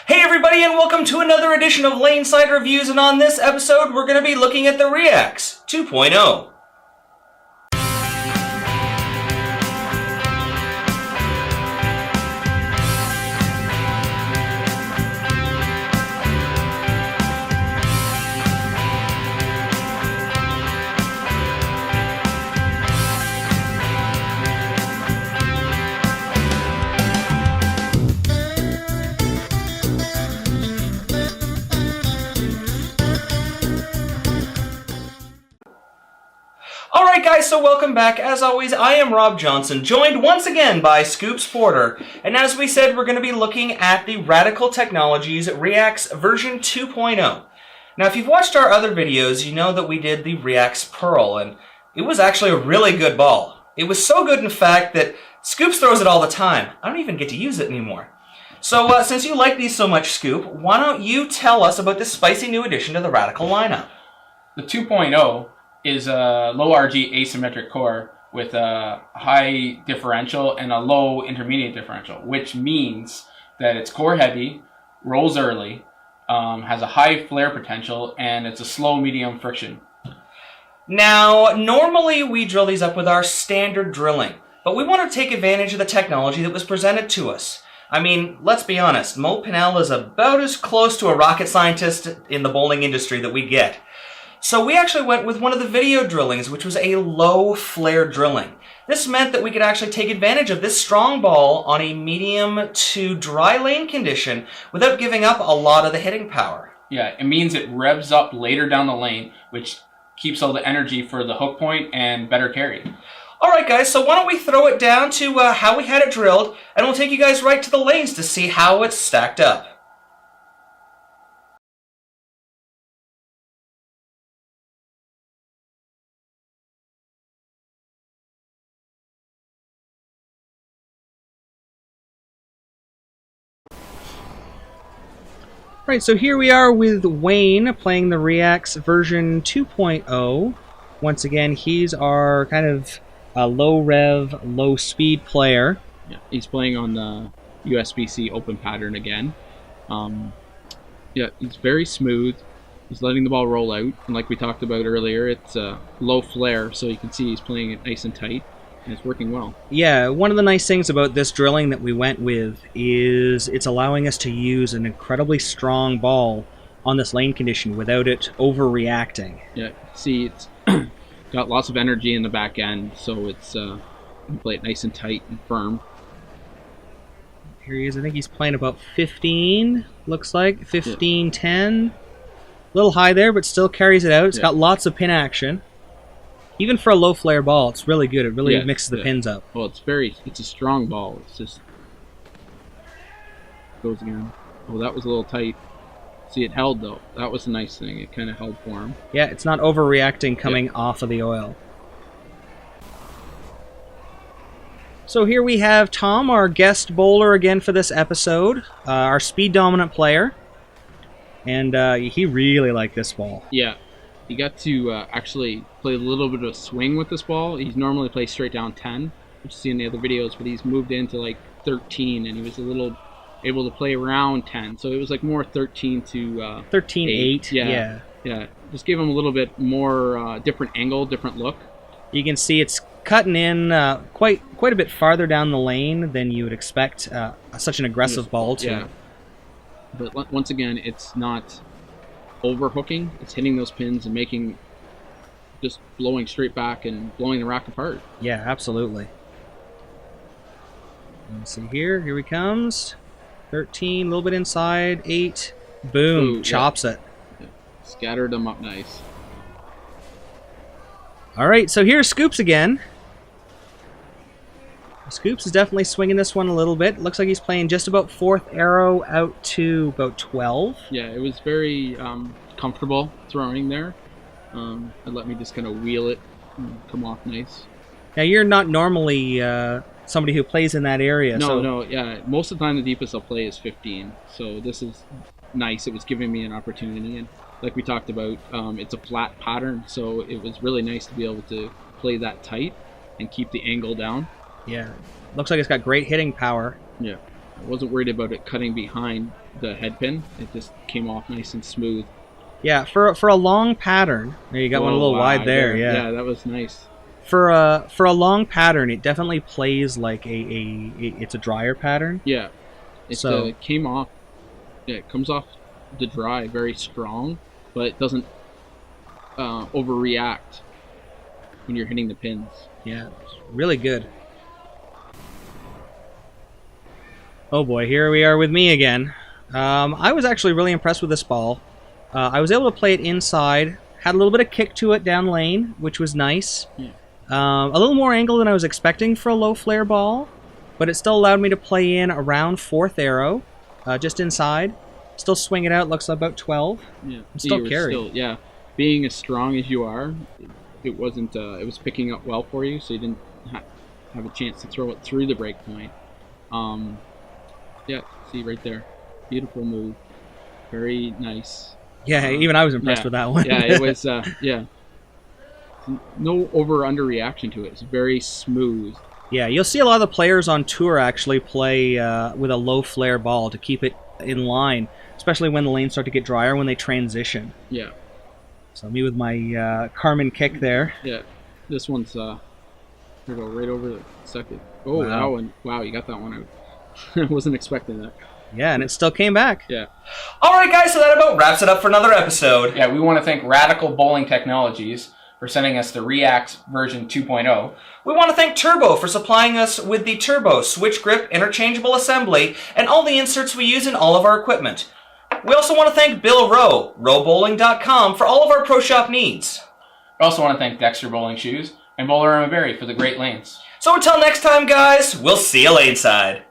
Hey everybody, and welcome to another edition of Laneside Reviews, and on this episode we're going to be looking at the Reax 2.0. Alright guys, so welcome back. As always, I am Rob Johnson, joined once again by Scoops Porter. And as we said, we're going to be looking at the Radical Technologies Reax version 2.0. Now, if you've watched our other videos, you know that we did the Reax Pearl, and it was actually a really good ball. It was so good, in fact, that Scoops throws it all the time. I don't even get to use it anymore. So, since you like these so much, Scoop, why don't you tell us about this spicy new addition to the Radical lineup? The 2.0 is a low RG asymmetric core with a high differential and a low intermediate differential, which means that it's core heavy, rolls early, has a high flare potential, and it's a slow medium friction. Now, normally we drill these up with our standard drilling, but we want to take advantage of the technology that was presented to us. I mean, let's be honest, Mo Pinnell is about as close to a rocket scientist in the bowling industry that we get. So we actually went with one of the video drillings, which was a low flare drilling. This meant that we could actually take advantage of this strong ball on a medium to dry lane condition without giving up a lot of the hitting power. Yeah, it means it revs up later down the lane, which keeps all the energy for the hook point and better carry. Alright guys, so why don't we throw it down to how we had it drilled, and we'll take you guys right to the lanes to see how it's stacked up. Right, so here we are with Wayne playing the Reax version 2.0. Once again, he's our kind of low rev, low speed player. Yeah, he's playing on the USB-C open pattern again. Yeah, he's very smooth. He's letting the ball roll out, and like we talked about earlier, it's low flare, so you can see he's playing it nice and tight. And it's working well. Yeah, one of the nice things about this drilling that we went with is it's allowing us to use an incredibly strong ball on this lane condition without it overreacting. Yeah, see, it's got lots of energy in the back end, so it's you can play it nice and tight and firm. Here he is. I think he's playing about 15, looks like. 15, 10. A little high there, but still carries it out. It's got lots of pin action. Even for a low flare ball, it's really good. It really mixes the pins up. Well, it's a strong ball. It's just goes again. Oh, that was a little tight. See, it held though. That was a nice thing. It kind of held for him. Yeah, it's not overreacting coming off of the oil. So here we have Tom, our guest bowler again for this episode, our speed dominant player, and he really liked this ball. Yeah. He got to actually play a little bit of a swing with this ball. He's normally plays straight down 10, which you see in the other videos, but he's moved into like 13, and he was a little able to play around 10. So it was like more 13 to 13, 8. Yeah. Just give him a little bit more different angle, different look. You can see it's cutting in quite a bit farther down the lane than you would expect such an aggressive ball to. Yeah. But once again, it's not overhooking. It's hitting those pins and just blowing straight back and blowing the rack apart. Yeah, absolutely. Let's see here he comes. 13, a little bit inside. 8, boom. Ooh, chops it. Yeah. Scattered them up nice. Alright, so here's Scoops again. Scoops is definitely swinging this one a little bit. Looks like he's playing just about 4th arrow out to about 12. Yeah, it was very comfortable throwing there. It let me just kind of wheel it and come off nice. Now, you're not normally somebody who plays in that area. No, yeah. Most of the time, the deepest I'll play is 15. So this is nice. It was giving me an opportunity. And like we talked about, it's a flat pattern. So it was really nice to be able to play that tight and keep the angle down. Yeah, looks like it's got great hitting power. Yeah. I wasn't worried about it cutting behind the head pin. It just came off nice and smooth. Yeah, for a long pattern. There, you got one a little wide there. Yeah, that was nice. For a long pattern, it definitely plays like it's a dryer pattern. Yeah, it came off. Yeah, it comes off the dry very strong, but it doesn't overreact when you're hitting the pins. Yeah, it's really good. Oh boy, here we are with me again. I was actually really impressed with this ball. I was able to play it inside, had a little bit of kick to it down lane, which was nice. Yeah. A little more angle than I was expecting for a low flare ball, but it still allowed me to play in around 4th arrow, just inside. Still swing it out, looks about 12. Yeah, and still carry. Yeah, being as strong as you are, it wasn't. It was picking up well for you, so you didn't have a chance to throw it through the break point. Yeah, see right there, beautiful move, very nice. Yeah, even I was impressed with that one. Yeah, it was. Yeah, no over or under reaction to it. It's very smooth. Yeah, you'll see a lot of the players on tour actually play with a low flare ball to keep it in line, especially when the lanes start to get drier when they transition. Yeah. So me with my Carmen kick there. Yeah, this one's go right over the second. Oh, wow. That one! Wow, you got that one out. I wasn't expecting that. Yeah, and it still came back. Yeah. All right, guys, so that about wraps it up for another episode. Yeah, we want to thank Radical Bowling Technologies for sending us the Reax version 2.0. We want to thank Turbo for supplying us with the Turbo switch grip interchangeable assembly and all the inserts we use in all of our equipment. We also want to thank Bill Rowe, rowbowling.com, for all of our pro shop needs. We also want to thank Dexter Bowling Shoes and Bowler Berry for the great lanes. So until next time, guys, we'll see you laneside.